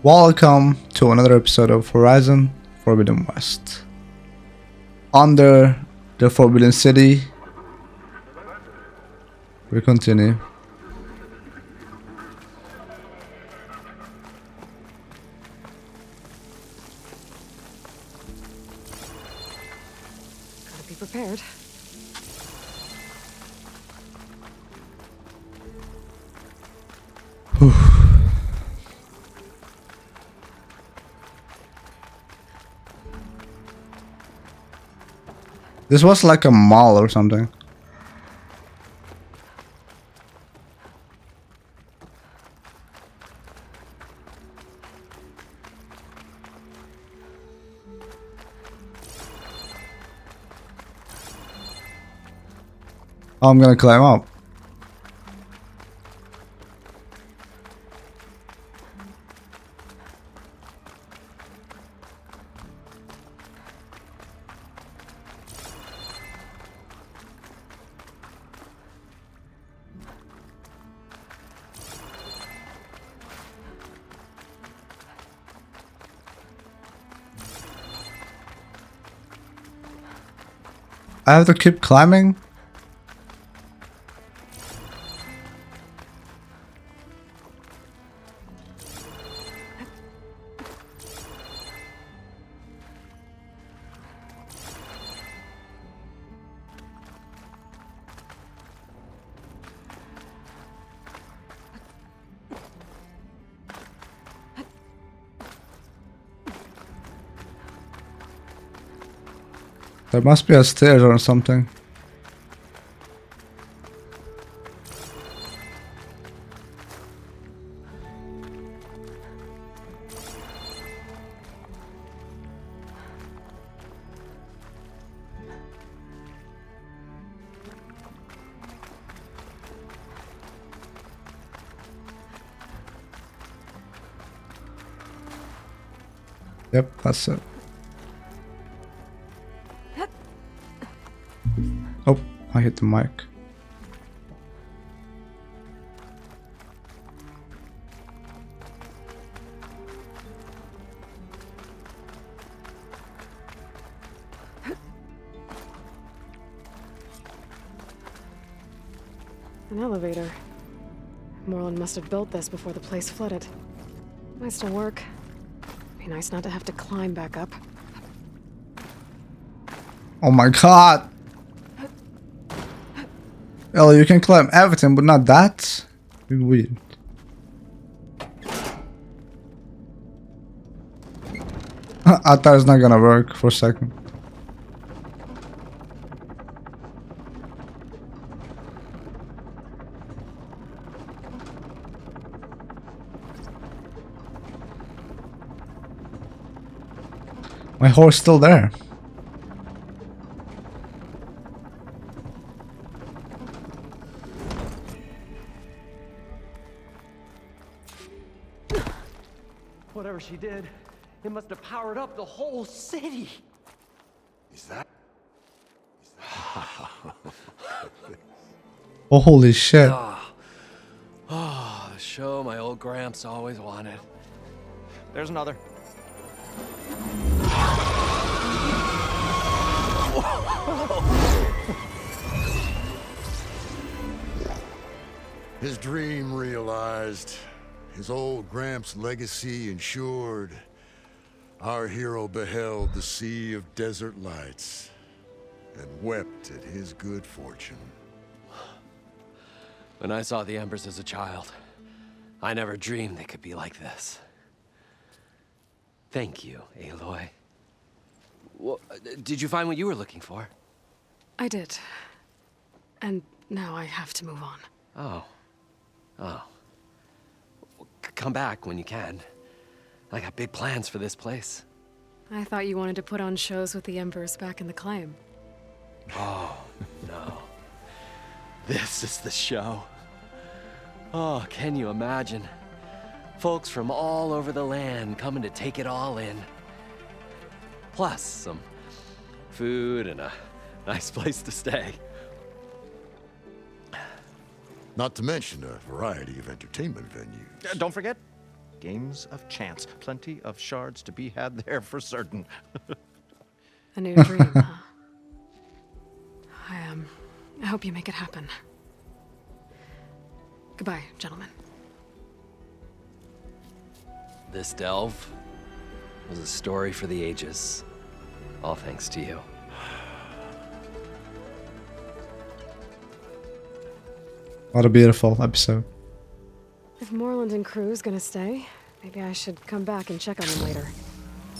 Welcome to another episode of Horizon Forbidden West. Under the Forbidden City, we continue. Gotta be prepared. This was like a mall or something. Oh, I'm gonna climb up. I have to keep climbing? There must be a stairs or something. Yep, that's it. Oh, I hit the mic. An elevator. Moreland must have built this before the place flooded. Might still work. Be nice not to have to climb back up. Oh my god! Ellie, you can climb everything, but not that? Weird. I thought it's not gonna work for a second. My horse still there. Whatever she did, it must have powered up the whole city. Is that? Oh, holy shit. Oh, the show my old Gramps always wanted. There's another. His dream realized. His old Gramps' legacy ensured. Our hero beheld the sea of desert lights and wept at his good fortune. When I saw the embers as a child, I never dreamed they could be like this. Thank you, Aloy. Well, did you find what you were looking for? I did. And now I have to move on. Oh. Oh. Well, come back when you can. I got big plans for this place. I thought you wanted to put on shows with the Embers back in the claim. Oh, no. This is the show. Oh, can you imagine? Folks from all over the land coming to take it all in. Plus some food and a nice place to stay. Not to mention a variety of entertainment venues. Don't forget, games of chance. Plenty of shards to be had there for certain. A new dream, huh? I hope you make it happen. Goodbye, gentlemen. This delve was a story for the ages. All thanks to you. What a beautiful episode. If Moreland and crew's gonna stay, maybe I should come back and check on them later.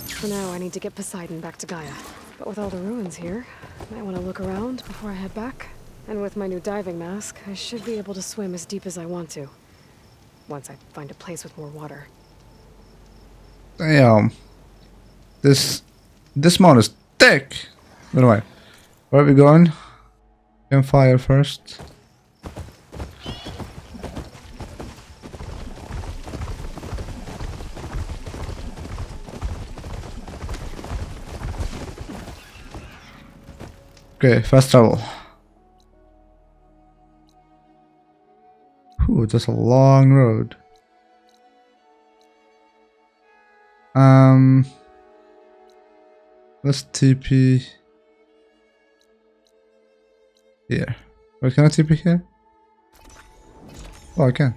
For now, I need to get Poseidon back to Gaia. But with all the ruins here, I might want to look around before I head back. And with my new diving mask, I should be able to swim as deep as I want to. Once I find a place with more water. Damn. This mount is thick. Anyway, where are we going? Campfire first. Okay, fast travel. Ooh, that's a long road. Let's TP here. Wait, can I TP here? Oh, I can.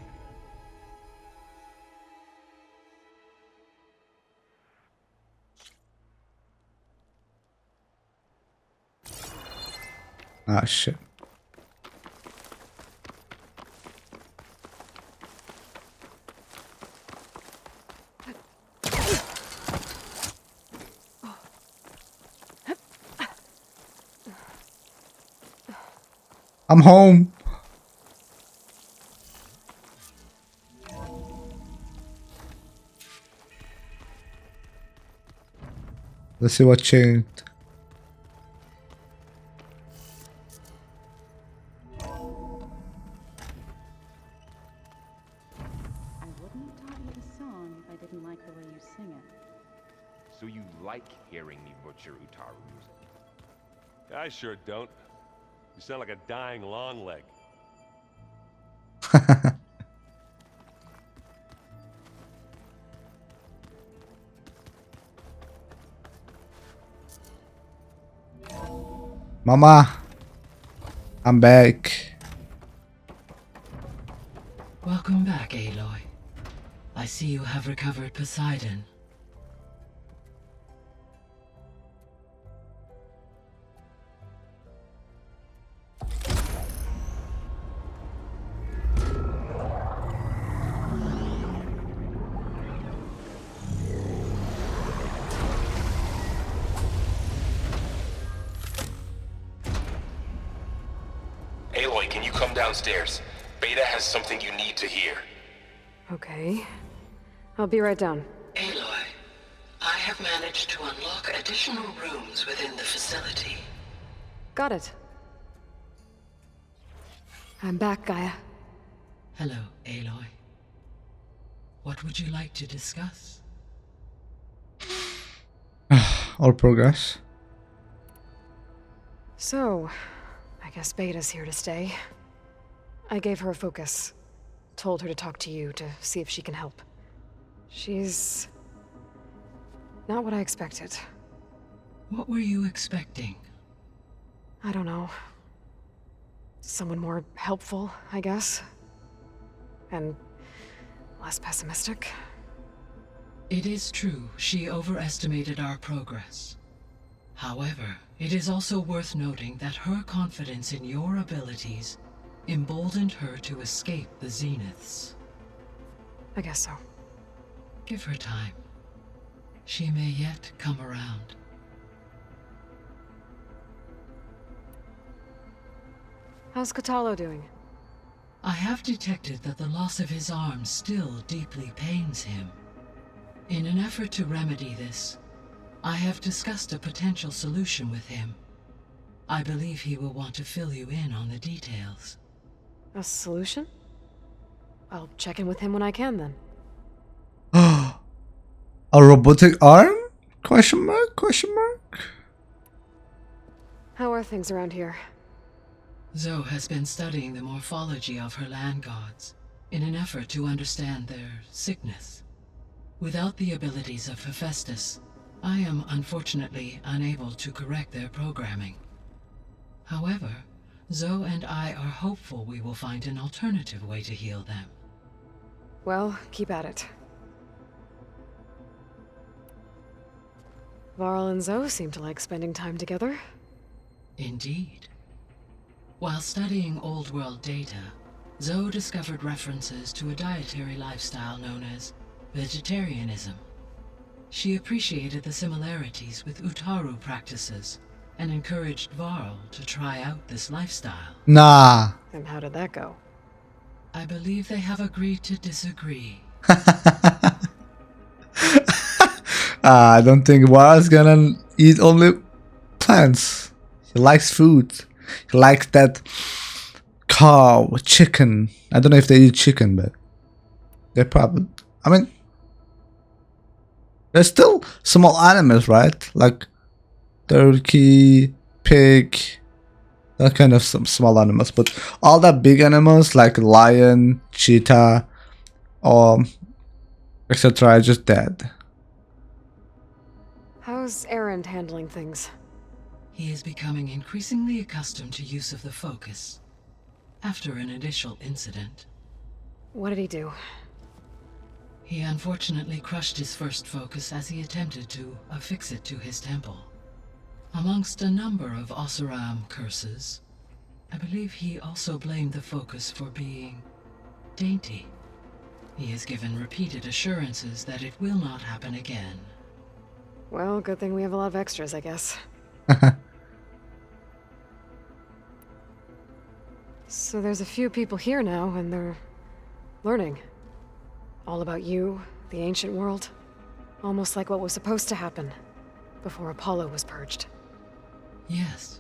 Ah, shit. I'm home. Let's see what changed. I wouldn't have taught you the song if I didn't like the way you sing it. So you like hearing me butcher Utaru music? I sure don't. You sound like a dying long leg. Mama, I'm back. Welcome back, Aloy. I see you have recovered Poseidon. Aloy, can you come downstairs? Beta has something you need to hear. Okay. I'll be right down. Aloy, I have managed to unlock additional rooms within the facility. Got it. I'm back, Gaia. Hello, Aloy. What would you like to discuss? All progress. So, I guess Beta's here to stay. I gave her a focus. Told her to talk to you to see if she can help. She's not what I expected. What were you expecting? I don't know. Someone more helpful, I guess. And less pessimistic. It is true, she overestimated our progress. However, it is also worth noting that her confidence in your abilities emboldened her to escape the Zeniths. I guess so. Give her time. She may yet come around. How's Kotallo doing? I have detected that the loss of his arm still deeply pains him. In an effort to remedy this, I have discussed a potential solution with him. I believe he will want to fill you in on the details. A solution? I'll check in with him when I can, then. A robotic arm? Question mark? Question mark? How are things around here? Zoe has been studying the morphology of her land gods in an effort to understand their sickness. Without the abilities of Hephaestus, I am unfortunately unable to correct their programming. However, Zoe and I are hopeful we will find an alternative way to heal them. Well, keep at it. Varl and Zoe seem to like spending time together. Indeed. While studying Old World data, Zoe discovered references to a dietary lifestyle known as vegetarianism. She appreciated the similarities with Utaru practices and encouraged Varl to try out this lifestyle. Nah. And how did that go? I believe they have agreed to disagree. I don't think Var's gonna eat only plants. He likes food. He likes that cow, chicken. I don't know if they eat chicken, but they probably. I mean, there's still small animals, right? Like turkey, pig, that kind of some small animals. But all the big animals like lion, cheetah, etc. are just dead. How's Erend handling things? He is becoming increasingly accustomed to use of the focus. After an initial incident, What did he do? he unfortunately crushed his first focus as he attempted to affix it to his temple. Amongst a number of Oseram curses, I believe he also blamed the focus for being dainty. He has given repeated assurances that it will not happen again. Well, good thing we have a lot of extras, I guess. So there's a few people here now, and they're learning. All about you, the ancient world. Almost like what was supposed to happen before Apollo was purged. Yes.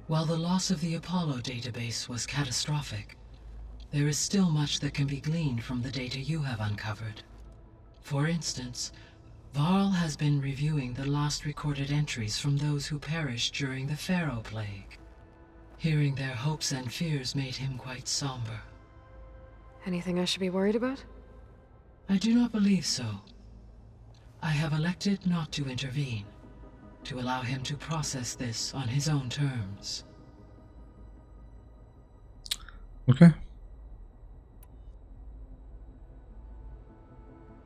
While the loss of the Apollo database was catastrophic, there is still much that can be gleaned from the data you have uncovered. For instance, Varl has been reviewing the last recorded entries from those who perished during the Pharaoh Plague. Hearing their hopes and fears made him quite somber. Anything I should be worried about? I do not believe so. I have elected not to intervene, to allow him to process this on his own terms. Okay.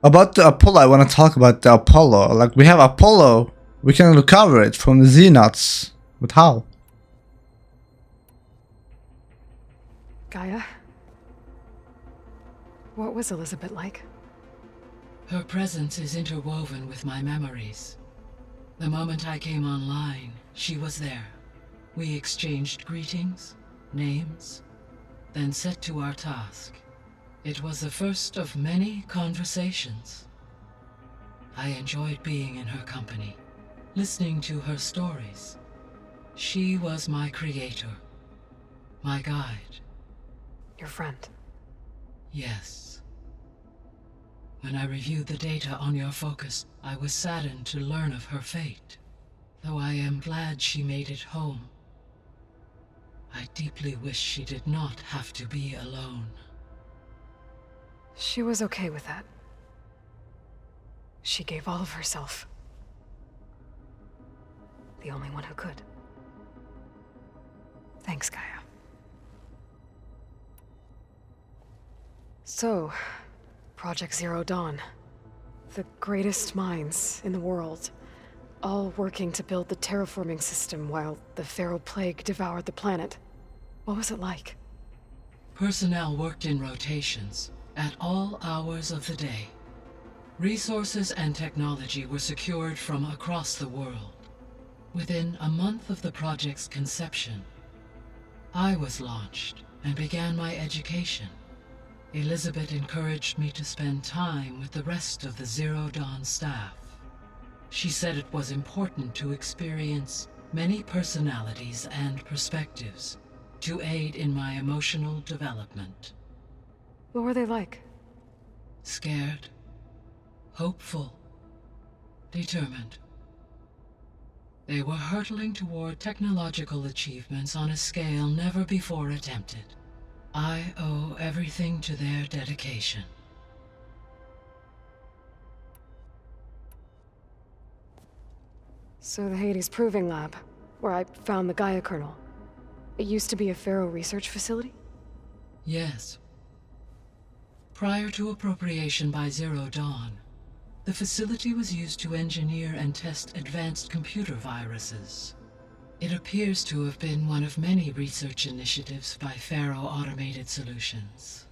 About the Apollo, I want to talk about the Apollo. Like, we have Apollo, we can recover it from the Xenots. But how? Gaia? What was Elizabeth like? Her presence is interwoven with my memories. The moment I came online, she was there. We exchanged greetings, names, then set to our task. It was the first of many conversations. I enjoyed being in her company, listening to her stories. She was my creator, my guide. Your friend. Yes. When I reviewed the data on your focus, I was saddened to learn of her fate. Though I am glad she made it home. I deeply wish she did not have to be alone. She was okay with that. She gave all of herself. The only one who could. Thanks, Gaia. So, Project Zero Dawn. The greatest minds in the world, all working to build the terraforming system while the Pharaoh Plague devoured the planet. What was it like? Personnel worked in rotations, at all hours of the day. Resources and technology were secured from across the world. Within a month of the project's conception, I was launched and began my education. Elizabeth encouraged me to spend time with the rest of the Zero Dawn staff. She said it was important to experience many personalities and perspectives to aid in my emotional development. What were they like? Scared, hopeful, determined. They were hurtling toward technological achievements on a scale never before attempted. I owe everything to their dedication. So the Hades Proving Lab, where I found the Gaia kernel. It used to be a Pharaoh research facility? Yes. Prior to appropriation by Zero Dawn, the facility was used to engineer and test advanced computer viruses. It appears to have been one of many research initiatives by Pharaoh Automated Solutions.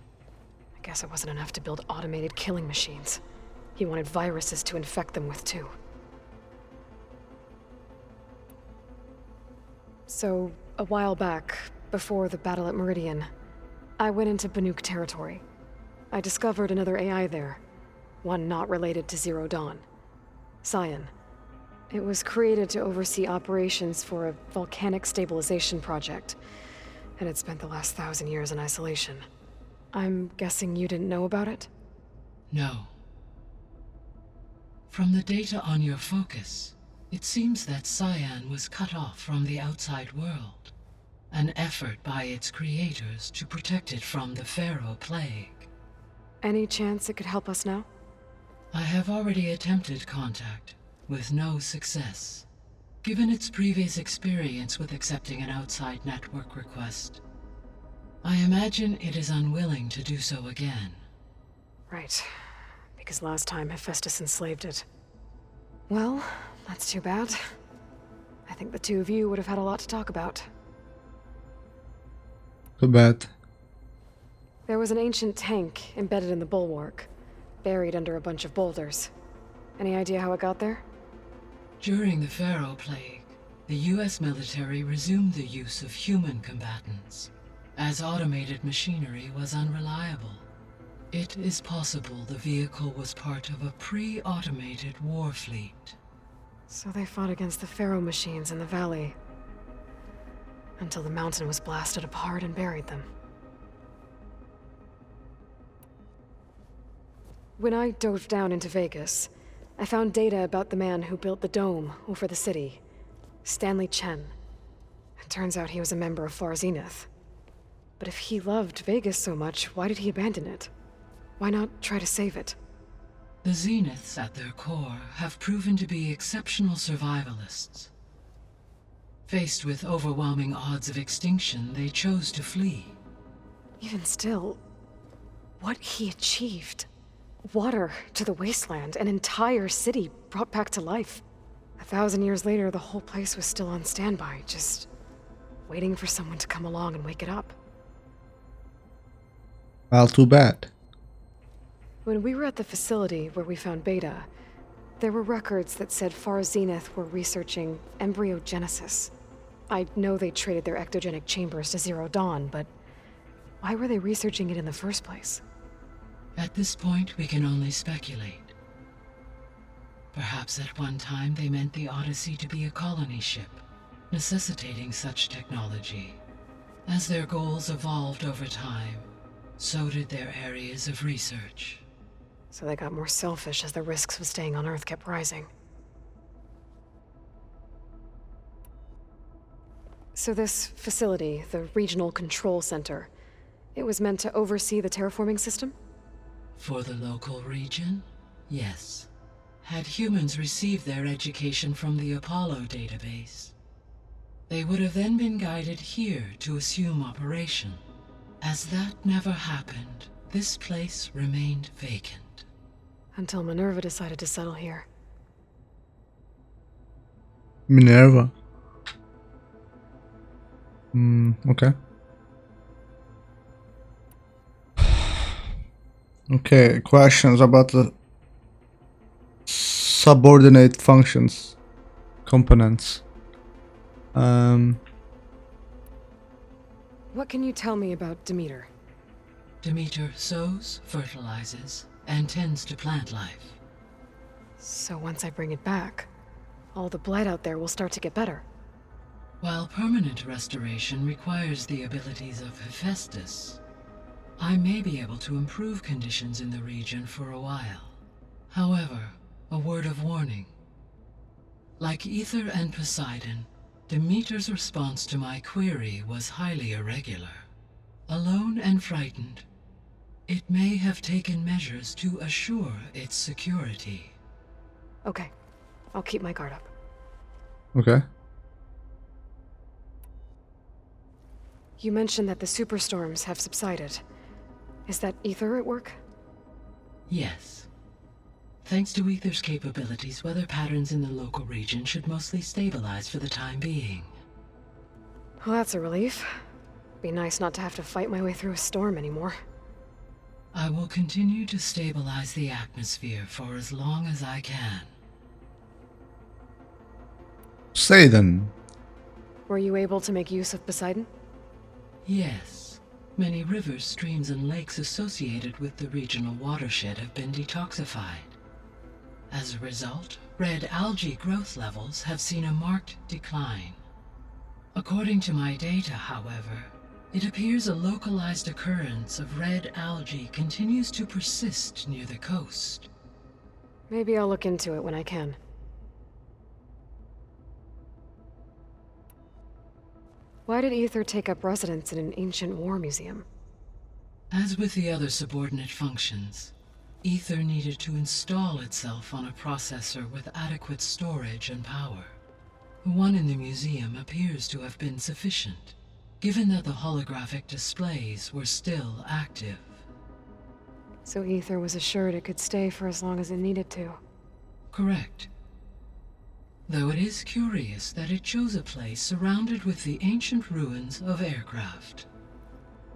I guess it wasn't enough to build automated killing machines. He wanted viruses to infect them with too. So, a while back, before the battle at Meridian, I went into Banuk territory. I discovered another AI there, one not related to Zero Dawn. Cyan. It was created to oversee operations for a volcanic stabilization project, and it spent the last 1,000 years in isolation. I'm guessing you didn't know about it? No. From the data on your focus, it seems that Cyan was cut off from the outside world, an effort by its creators to protect it from the Pharaoh plague. Any chance it could help us now? I have already attempted contact, with no success. Given its previous experience with accepting an outside network request, I imagine it is unwilling to do so again. Right. Because last time Hephaestus enslaved it. Well, that's too bad. I think the two of you would have had a lot to talk about. Too bad. There was an ancient tank embedded in the bulwark, buried under a bunch of boulders. Any idea how it got there? During the Pharaoh plague, the US military resumed the use of human combatants, as automated machinery was unreliable. It is possible the vehicle was part of a pre-automated war fleet. So they fought against the Pharaoh machines in the valley, until the mountain was blasted apart and buried them. When I dove down into Vegas, I found data about the man who built the dome over the city, Stanley Chen. It turns out he was a member of Far Zenith. But if he loved Vegas so much, why did he abandon it? Why not try to save it? The Zeniths at their core have proven to be exceptional survivalists. Faced with overwhelming odds of extinction, they chose to flee. Even still, what he achieved. Water to the wasteland, an entire city brought back to life. 1,000 years later, the whole place was still on standby, just waiting for someone to come along and wake it up. Well, too bad. When we were at the facility where we found Beta, there were records that said Far Zenith were researching embryogenesis. I know they traded their ectogenic chambers to Zero Dawn, but why were they researching it in the first place? At this point, we can only speculate. Perhaps at one time they meant the Odyssey to be a colony ship, necessitating such technology. As their goals evolved over time, so did their areas of research. So they got more selfish as the risks of staying on Earth kept rising. So this facility, the Regional Control Center, it was meant to oversee the terraforming system? For the local region, yes. Had humans received their education from the Apollo database, they would have then been guided here to assume operation. As that never happened, this place remained vacant. Until Minerva decided to settle here. Minerva. Okay. Okay, questions about the subordinate functions components. What can you tell me about Demeter? Demeter sows, fertilizes, and tends to plant life. So once I bring it back, all the blight out there will start to get better. While permanent restoration requires the abilities of Hephaestus, I may be able to improve conditions in the region for a while. However, a word of warning. Like Ether and Poseidon, Demeter's response to my query was highly irregular. Alone and frightened, it may have taken measures to assure its security. Okay, I'll keep my guard up. Okay. You mentioned that the superstorms have subsided. Is that Ether at work? Yes. Thanks to Ether's capabilities, weather patterns in the local region should mostly stabilize for the time being. Well, that's a relief. Be nice not to have to fight my way through a storm anymore. I will continue to stabilize the atmosphere for as long as I can. Poseidon. Were you able to make use of Poseidon? Yes. Many rivers, streams, and lakes associated with the regional watershed have been detoxified. As a result, red algae growth levels have seen a marked decline. According to my data, however, it appears a localized occurrence of red algae continues to persist near the coast. Maybe I'll look into it when I can. Why did Ether take up residence in an ancient war museum? As with the other subordinate functions, Ether needed to install itself on a processor with adequate storage and power. The one in the museum appears to have been sufficient, given that the holographic displays were still active. So Ether was assured it could stay for as long as it needed to. Correct. Though it is curious that it chose a place surrounded with the ancient ruins of aircraft.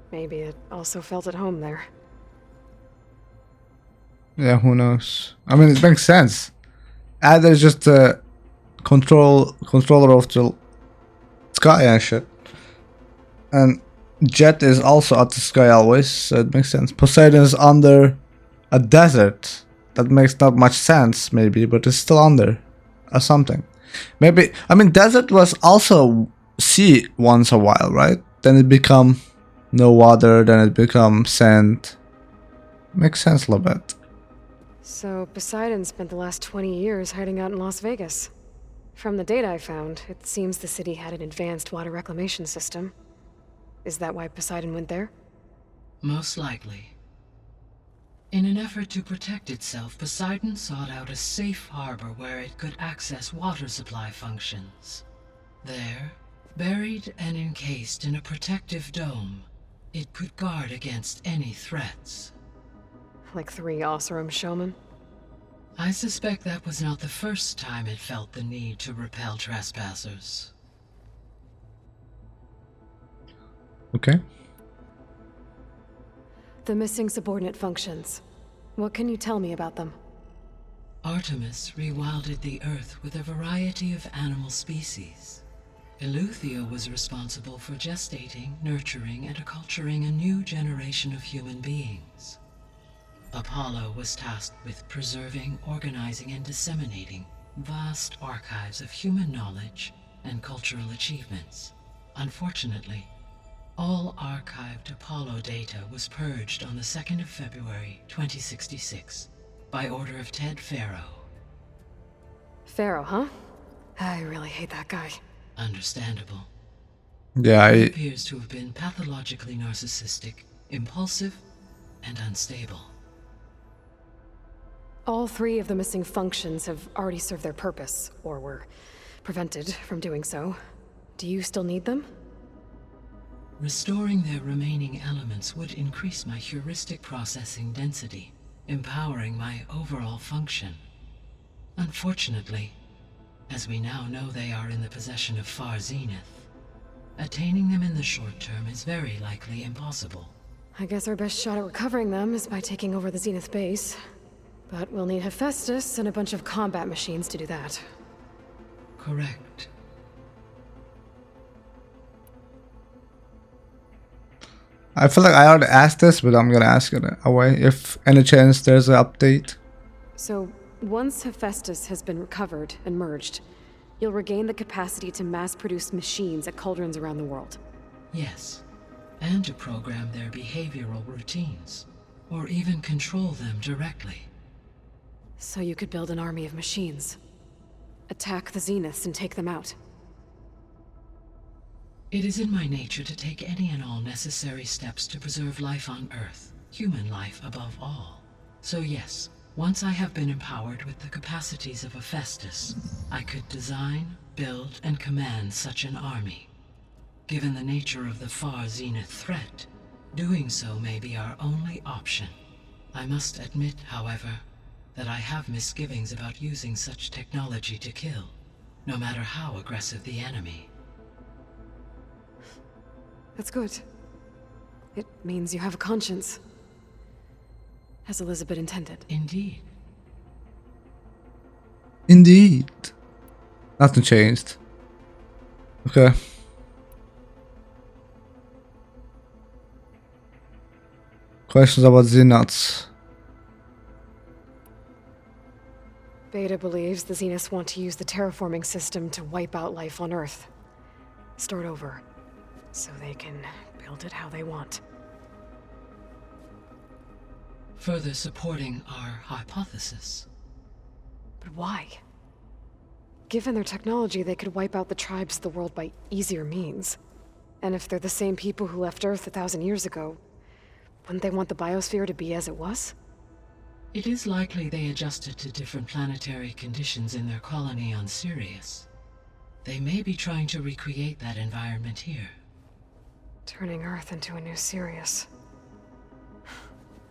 Maybe it also felt at home there. Yeah, who knows? I mean, it makes sense. Ada is just a controller of the sky and shit. And Jet is also at the sky always, so it makes sense. Poseidon is under a desert. That makes not much sense, maybe, but it's still under. Or something. Maybe, I mean, desert was also sea once a while, right? Then it become no water, then it become sand. Makes sense a little bit. So Poseidon spent the last 20 years hiding out in Las Vegas. From the data I found, it seems the city had an advanced water reclamation system. Is that why Poseidon went there? Most likely. In an effort to protect itself, Poseidon sought out a safe harbor where it could access water supply functions. There, buried and encased in a protective dome, it could guard against any threats. Like 3 Oseram showmen? I suspect that was not the first time it felt the need to repel trespassers. Okay. The missing subordinate functions. What can you tell me about them? Artemis rewilded the Earth with a variety of animal species. Eleuthia was responsible for gestating, nurturing, and acculturating a new generation of human beings. Apollo was tasked with preserving, organizing, and disseminating vast archives of human knowledge and cultural achievements. Unfortunately, all archived Apollo data was purged on the 2nd of February, 2066, by order of Ted Faro. Pharaoh, huh? I really hate that guy. Understandable. Yeah, He appears to have been pathologically narcissistic, impulsive, and unstable. All 3 of the missing functions have already served their purpose, or were prevented from doing so. Do you still need them? Restoring their remaining elements would increase my heuristic processing density, empowering my overall function. Unfortunately, as we now know they are in the possession of Far Zenith, attaining them in the short term is very likely impossible. I guess our best shot at recovering them is by taking over the Zenith base. But we'll need Hephaestus and a bunch of combat machines to do that. Correct. I feel like I already asked this, but I'm gonna ask it away. If any chance there's an update. So, once Hephaestus has been recovered and merged, you'll regain the capacity to mass-produce machines at cauldrons around the world. Yes, and to program their behavioral routines, or even control them directly. So you could build an army of machines. Attack the Zeniths and take them out. It is in my nature to take any and all necessary steps to preserve life on Earth, human life above all. So yes, once I have been empowered with the capacities of a Festus, I could design, build, and command such an army. Given the nature of the far zenith threat, doing so may be our only option. I must admit, however, that I have misgivings about using such technology to kill, no matter how aggressive the enemy. That's good. It means you have a conscience. As Elizabeth intended. Indeed. Indeed. Nothing changed. Okay. Questions about Xenots. Beta believes the Zeniths want to use the terraforming system to wipe out life on Earth. Start over. So they can build it how they want. Further supporting our hypothesis. But why? Given their technology, they could wipe out the tribes of the world by easier means. And if they're the same people who left Earth 1,000 years ago, wouldn't they want the biosphere to be as it was? It is likely they adjusted to different planetary conditions in their colony on Sirius. They may be trying to recreate that environment here. Turning Earth into a new Sirius.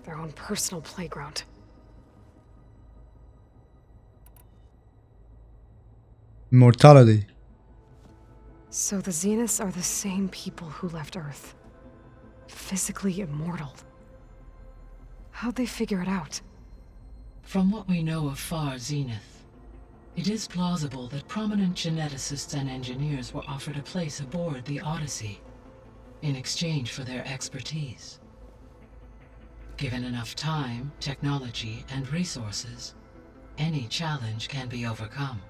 Their own personal playground. Immortality. So the Zeniths are the same people who left Earth. Physically immortal. How'd they figure it out? From what we know of Far Zenith, it is plausible that prominent geneticists and engineers were offered a place aboard the Odyssey in exchange for their expertise. Given enough time, technology, and resources, any challenge can be overcome.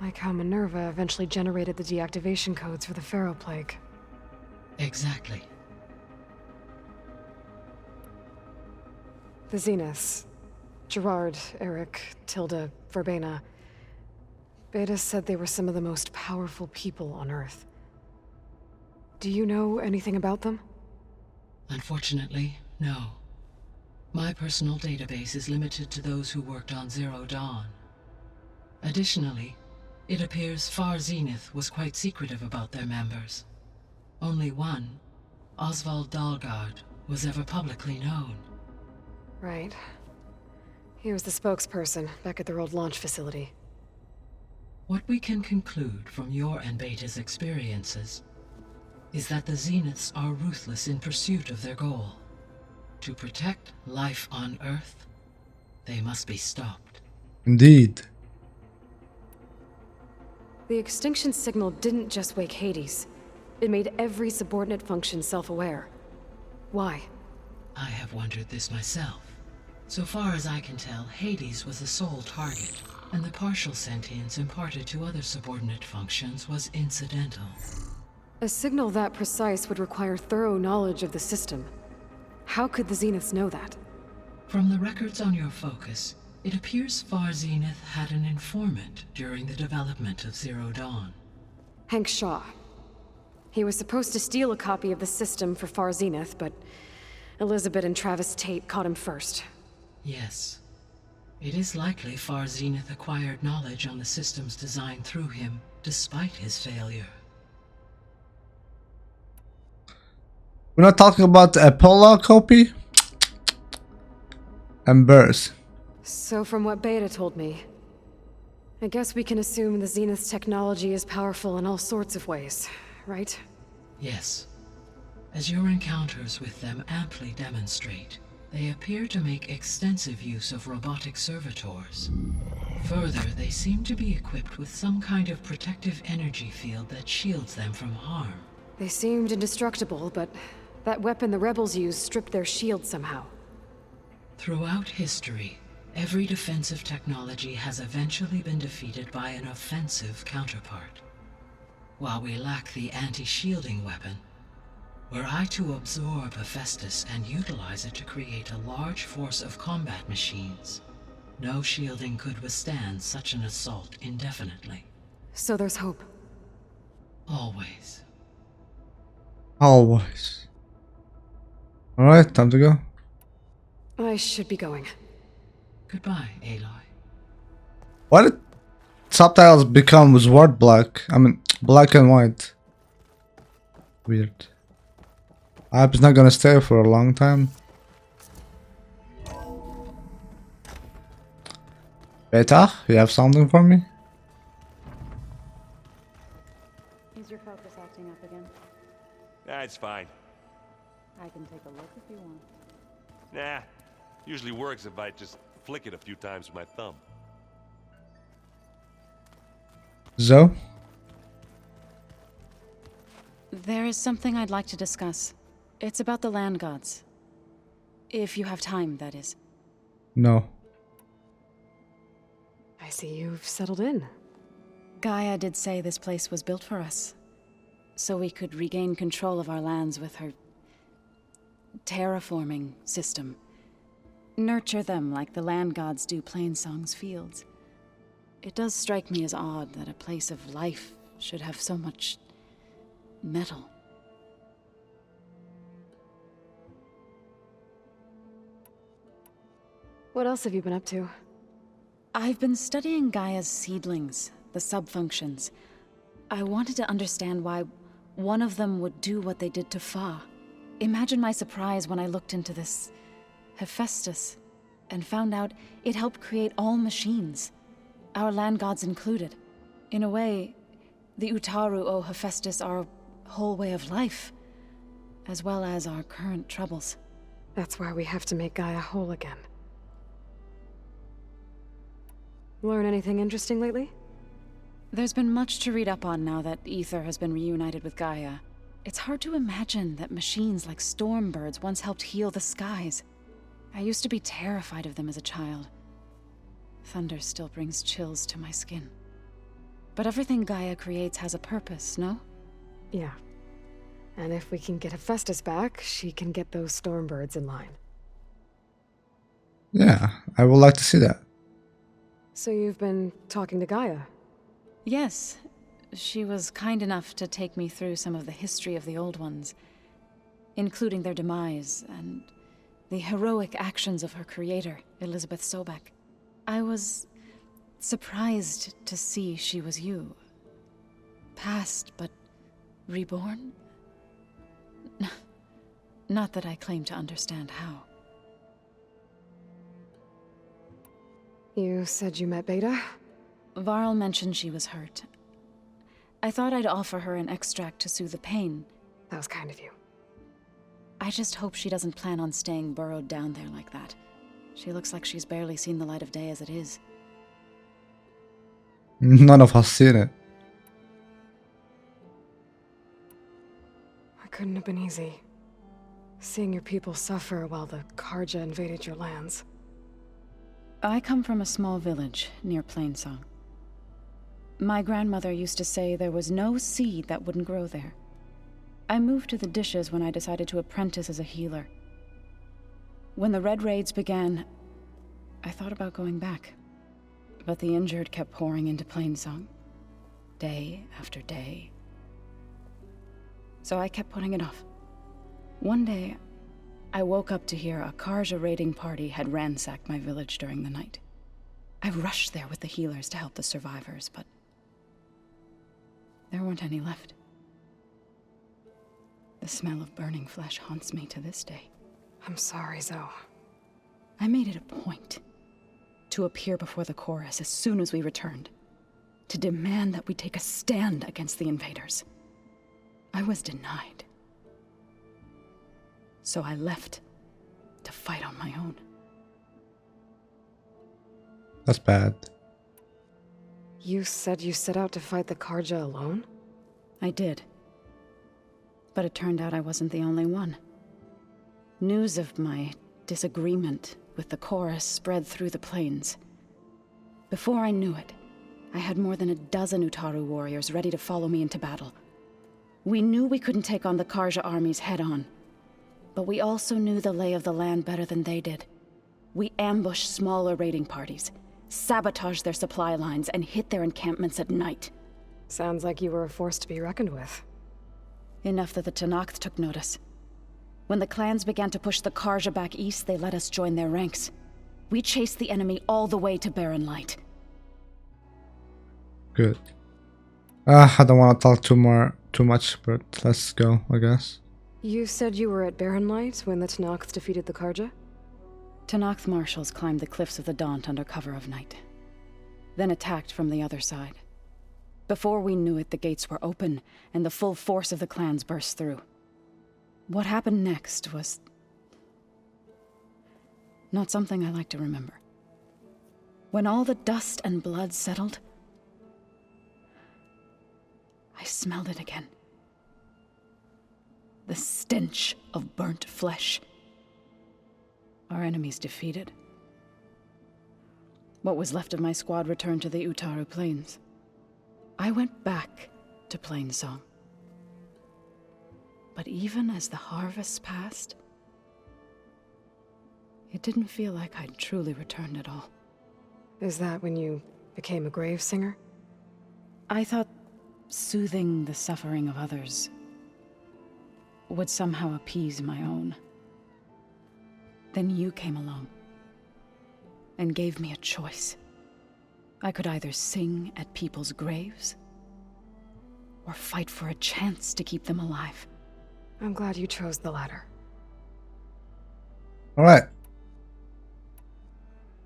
Like how Minerva eventually generated the deactivation codes for the Pharaoh Plague. Exactly. The Zeniths. Gerard, Eric, Tilda, Verbena. Beta said they were some of the most powerful people on Earth. Do you know anything about them? Unfortunately, no. My personal database is limited to those who worked on Zero Dawn. Additionally, it appears Far Zenith was quite secretive about their members. Only one, Oswald Dahlgard, was ever publicly known. Right. He was the spokesperson back at their old launch facility. What we can conclude from your and Beta's experiences is that the Zeniths are ruthless in pursuit of their goal. To protect life on Earth, they must be stopped. Indeed. The extinction signal didn't just wake Hades. It made every subordinate function self-aware. Why? I have wondered this myself. So far as I can tell, Hades was the sole target, and the partial sentience imparted to other subordinate functions was incidental. A signal that precise would require thorough knowledge of the system. How could the Zeniths know that? From the records on your focus, it appears Far Zenith had an informant during the development of Zero Dawn. Hank Shaw. He was supposed to steal a copy of the system for Far Zenith, but Elizabeth and Travis Tate caught him first. Yes. It is likely Far Zenith acquired knowledge on the systems designed through him, despite his failure. We're not talking about the Apollo copy? And Burst. So from what Beta told me, I guess we can assume the Zenith's technology is powerful in all sorts of ways, right? Yes. As your encounters with them amply demonstrate, they appear to make extensive use of robotic servitors. Further, they seem to be equipped with some kind of protective energy field that shields them from harm. They seemed indestructible, but that weapon the rebels used stripped their shield somehow. Throughout history, every defensive technology has eventually been defeated by an offensive counterpart. While we lack the anti-shielding weapon, were I to absorb Hephaestus and utilize it to create a large force of combat machines, no shielding could withstand such an assault indefinitely. So there's hope. Always. Always. Alright, time to go. I should be going. Goodbye, Aloy. Why did subtitles become word black? I mean, black and white. Weird. I hope it's not gonna stay for a long time. Beta, you have something for me? Is your focus acting up again? That's fine. I can take a look if you want. Nah, usually works if I just flick it a few times with my thumb. Zoe? There is something I'd like to discuss. It's about the land gods. If you have time, that is. No. I see you've settled in. Gaia did say this place was built for us, so we could regain control of our lands with her terraforming system. Nurture them like the land gods do Plainsong's fields. It does strike me as odd that a place of life should have so much metal. What else have you been up to? I've been studying Gaia's seedlings, the subfunctions. I wanted to understand why one of them would do what they did to Fa. Imagine my surprise when I looked into this Hephaestus and found out it helped create all machines, our land gods included. In a way, the Utaru owe Hephaestus our whole way of life, as well as our current troubles. That's why we have to make Gaia whole again. Learn anything interesting lately? There's been much to read up on now that Ether has been reunited with Gaia. It's hard to imagine that machines like stormbirds once helped heal the skies. I used to be terrified of them as a child. Thunder still brings chills to my skin. But everything Gaia creates has a purpose, no? Yeah. And if we can get Hephaestus back, she can get those stormbirds in line. Yeah, I would like to see that. So you've been talking to Gaia? Yes. She was kind enough to take me through some of the history of the Old Ones, including their demise and the heroic actions of her creator, Elizabeth Sobek. I was surprised to see she was you. Past, but reborn? Not that I claim to understand how. You said you met Beta? Varl mentioned she was hurt. I thought I'd offer her an extract to soothe the pain. That was kind of you. I just hope she doesn't plan on staying burrowed down there like that. She looks like she's barely seen the light of day as it is. None of us seen it. It couldn't have been easy. Seeing your people suffer while the Karja invaded your lands. I come from a small village near Plainsong. My grandmother used to say there was no seed that wouldn't grow there. I moved to the dishes when I decided to apprentice as a healer. When the Red Raids began, I thought about going back. But the injured kept pouring into Plainsong, day after day. So I kept putting it off. One day, I woke up to hear a Karja raiding party had ransacked my village during the night. I rushed there with the healers to help the survivors, but there weren't any left. The smell of burning flesh haunts me to this day. I'm sorry, Zoe. I made it a point to appear before the chorus as soon as we returned, to demand that we take a stand against the invaders. I was denied. So I left to fight on my own. That's bad. You said you set out to fight the Karja alone? I did. But it turned out I wasn't the only one. News of my disagreement with the chorus spread through the plains. Before I knew it, I had more than a dozen Utaru warriors ready to follow me into battle. We knew we couldn't take on the Karja armies head-on, but we also knew the lay of the land better than they did. We ambushed smaller raiding parties, sabotaged their supply lines, and hit their encampments at night. Sounds like you were a force to be reckoned with. Enough that the Tenakth took notice. When the clans began to push the Karja back east, they let us join their ranks. We chased the enemy all the way to Barren Light. Good. I don't want to talk too much, but let's go, I guess. You said you were at Barren Light when the Tenakth defeated the Karja? Tenakth marshals climbed the cliffs of the Daunt under cover of night, then attacked from the other side. Before we knew it, the gates were open, and the full force of the clans burst through. What happened next was not something I like to remember. When all the dust and blood settled, I smelled it again. The stench of burnt flesh. Our enemies defeated. What was left of my squad returned to the Utaru Plains. I went back to Plainsong. But even as the harvests passed, it didn't feel like I'd truly returned at all. Is that when you became a grave singer? I thought soothing the suffering of others would somehow appease my own. Then you came along and gave me a choice. I could either sing at people's graves or fight for a chance to keep them alive. I'm glad you chose the latter. Alright.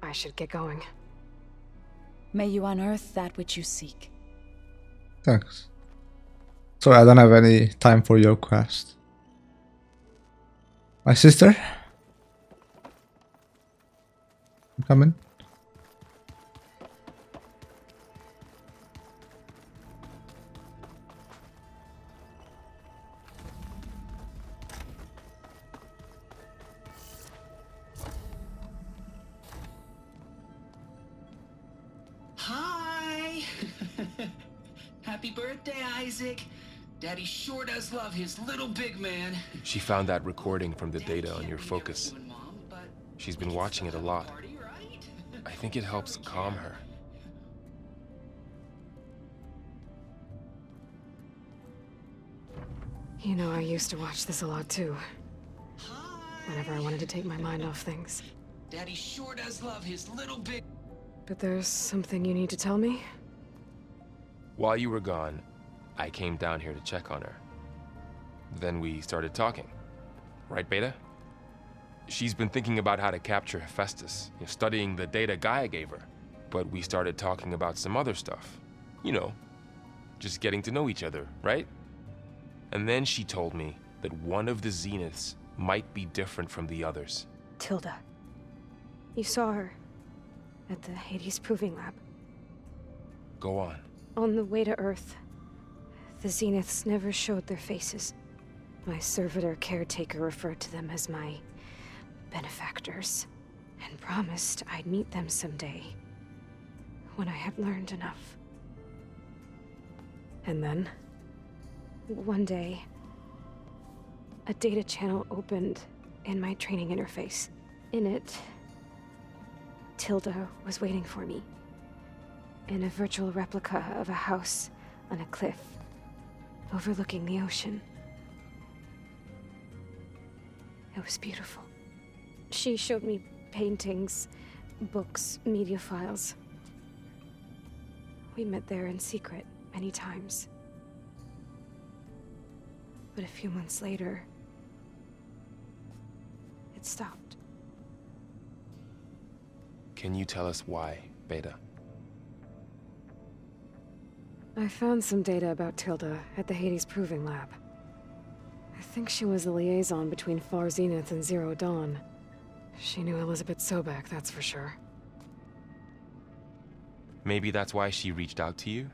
I should get going. May you unearth that which you seek. Thanks. Sorry, I don't have any time for your quest. My sister? You coming? Hi! Happy birthday, Isaac. Daddy sure does love his little big man. She found that recording from the data on your focus. She's been watching it a lot. I think it helps calm her. You know, I used to watch this a lot too. Whenever I wanted to take my mind off things. Daddy sure does love his little big... But there's something you need to tell me? While you were gone, I came down here to check on her. Then we started talking. Right, Beta? She's been thinking about how to capture Hephaestus, studying the data Gaia gave her. But we started talking about some other stuff. You know, just getting to know each other, right? And then she told me that one of the Zeniths might be different from the others. Tilda. You saw her at the Hades Proving Lab. Go on. On the way to Earth, the Zeniths never showed their faces. My servitor caretaker referred to them as my benefactors, and promised I'd meet them someday, when I had learned enough. And then, one day, a data channel opened in my training interface. In it, Tilda was waiting for me, in a virtual replica of a house on a cliff, overlooking the ocean. It was beautiful. She showed me paintings, books, media files. We met there in secret many times. But a few months later, it stopped. Can you tell us why, Beta? I found some data about Tilda at the Hades Proving Lab. I think she was the liaison between Far Zenith and Zero Dawn. She knew Elizabeth Sobek, that's for sure. Maybe that's why she reached out to you?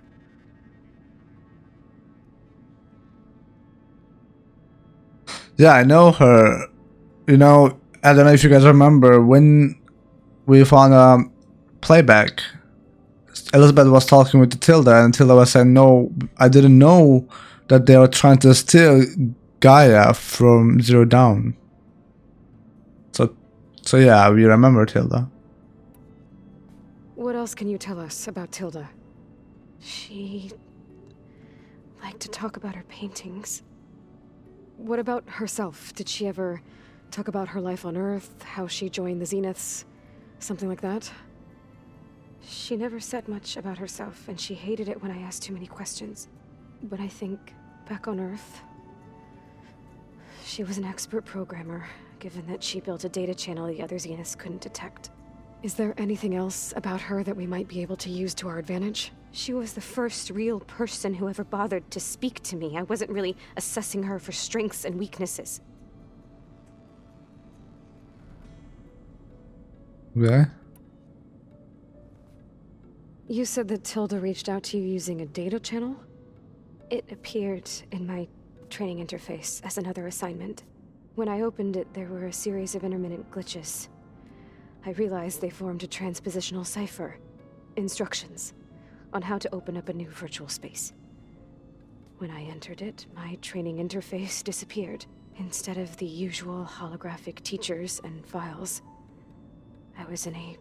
Yeah, I know her. You know, I don't know if you guys remember when we found a playback. Elizabeth was talking with Tilda, and Tilda was saying, "No, I didn't know that they were trying to steal Gaia from Zero Dawn." So yeah, we remember Tilda. What else can you tell us about Tilda? She liked to talk about her paintings. What about herself? Did she ever talk about her life on Earth, how she joined the Zeniths, Something like that. She never said much about herself, and she hated it when I asked too many questions. But I think, back on Earth, she was an expert programmer, given that she built a data channel the other Zeniths couldn't detect. Is there anything else about her that we might be able to use to our advantage? She was the first real person who ever bothered to speak to me. I wasn't really assessing her for strengths and weaknesses. Yeah. You said that Tilda reached out to you using a data channel? It appeared in my training interface as another assignment. When I opened it, there were a series of intermittent glitches. I realized they formed a transpositional cipher. Instructions on how to open up a new virtual space. When I entered it, my training interface disappeared. Instead of the usual holographic teachers and files, I was in a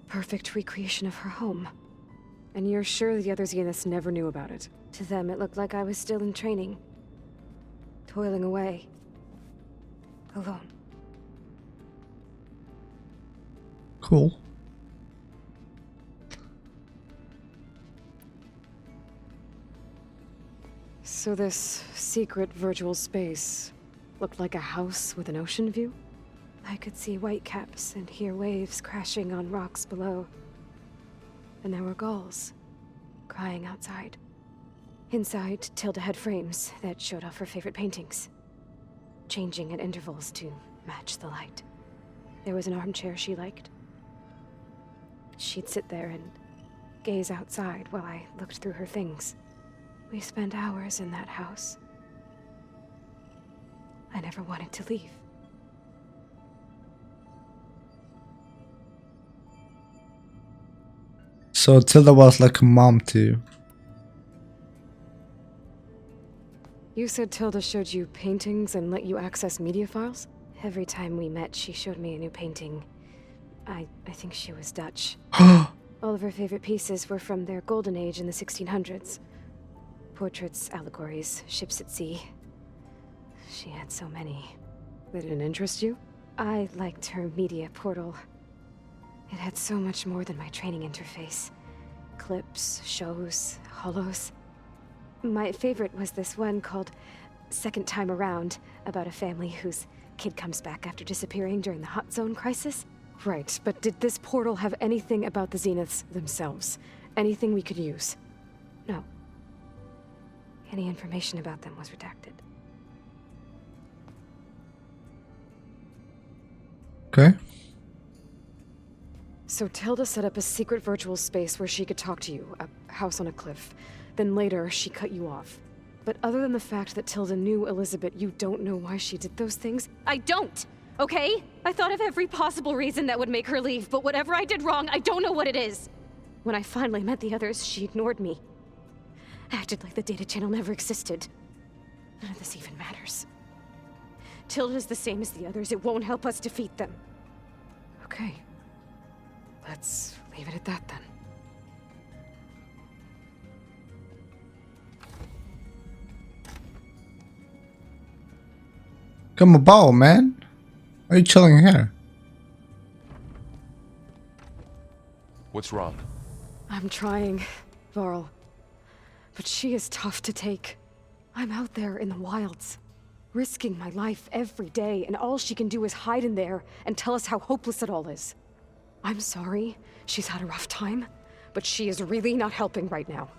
perfect recreation of her home. And you're sure the other Zeniths never knew about it? To them, it looked like I was still in training. Toiling away. Alone. Cool. So this secret virtual space looked like a house with an ocean view? I could see whitecaps and hear waves crashing on rocks below. And there were gulls crying outside. Inside, Tilda had frames that showed off her favorite paintings, changing at intervals to match the light. There was an armchair she liked. She'd sit there and gaze outside while I looked through her things. We spent hours in that house. I never wanted to leave. So Tilda was like a mom to you. You said Tilda showed you paintings and let you access media files? Every time we met, she showed me a new painting. I think she was Dutch. All of her favorite pieces were from their golden age in the 1600s. Portraits, allegories, ships at sea. She had so many. They didn't interest you? I liked her media portal. It had so much more than my training interface. Clips, shows, holos. My favorite was this one called Second Time Around, about a family whose kid comes back after disappearing during the Hot Zone crisis. Right, but did this portal have anything about the Zeniths themselves? Anything we could use? No. Any information about them was redacted. Okay. So Tilda set up a secret virtual space where she could talk to you, a house on a cliff. Then later, she cut you off. But other than the fact that Tilda knew Elizabeth, you don't know why she did those things? I don't! Okay? I thought of every possible reason that would make her leave, but whatever I did wrong, I don't know what it is. When I finally met the others, she ignored me. Acted like the data channel never existed. None of this even matters. Tilda's the same as the others. It won't help us defeat them. Okay. Let's leave it at that then. Come about, man. Why are you chilling here? What's wrong? I'm trying, Varl. But she is tough to take. I'm out there in the wilds, risking my life every day, and all she can do is hide in there and tell us how hopeless it all is. I'm sorry, she's had a rough time, but she is really not helping right now.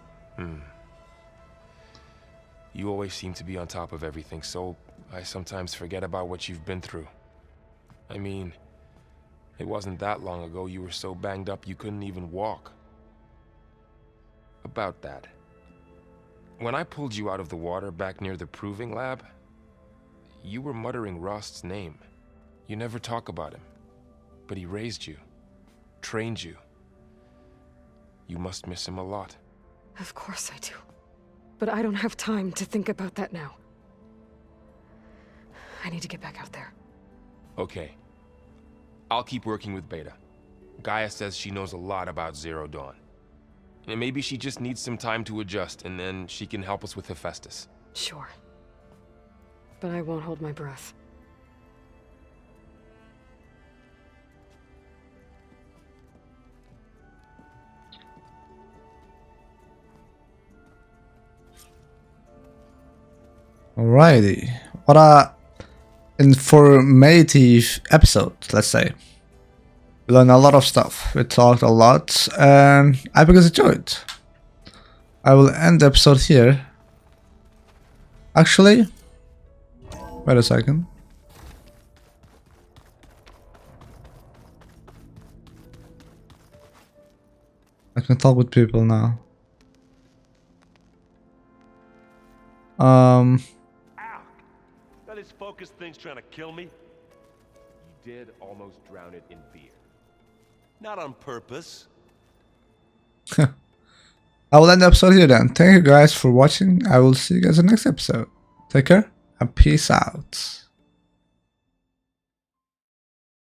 You always seem to be on top of everything, so I sometimes forget about what you've been through. I mean, it wasn't that long ago you were so banged up you couldn't even walk. About that. When I pulled you out of the water back near the proving lab, you were muttering Rost's name. You never talk about him, but he raised you, trained you. You must miss him a lot. Of course I do. But I don't have time to think about that now. I need to get back out there. Okay. I'll keep working with Beta. Gaia says she knows a lot about Zero Dawn. And maybe she just needs some time to adjust, and then she can help us with Hephaestus. Sure. But I won't hold my breath. Alrighty. What a informative episode, let's say. We learned a lot of stuff. We talked a lot, and I because enjoyed. I will end the episode here. Actually, wait a second. I can talk with people now. Ow! That is focus thing's trying to kill me. You did almost drown it in beer. Not on purpose. I will end the episode here then. Thank you guys for watching. I will see you guys in the next episode. Take care and peace out.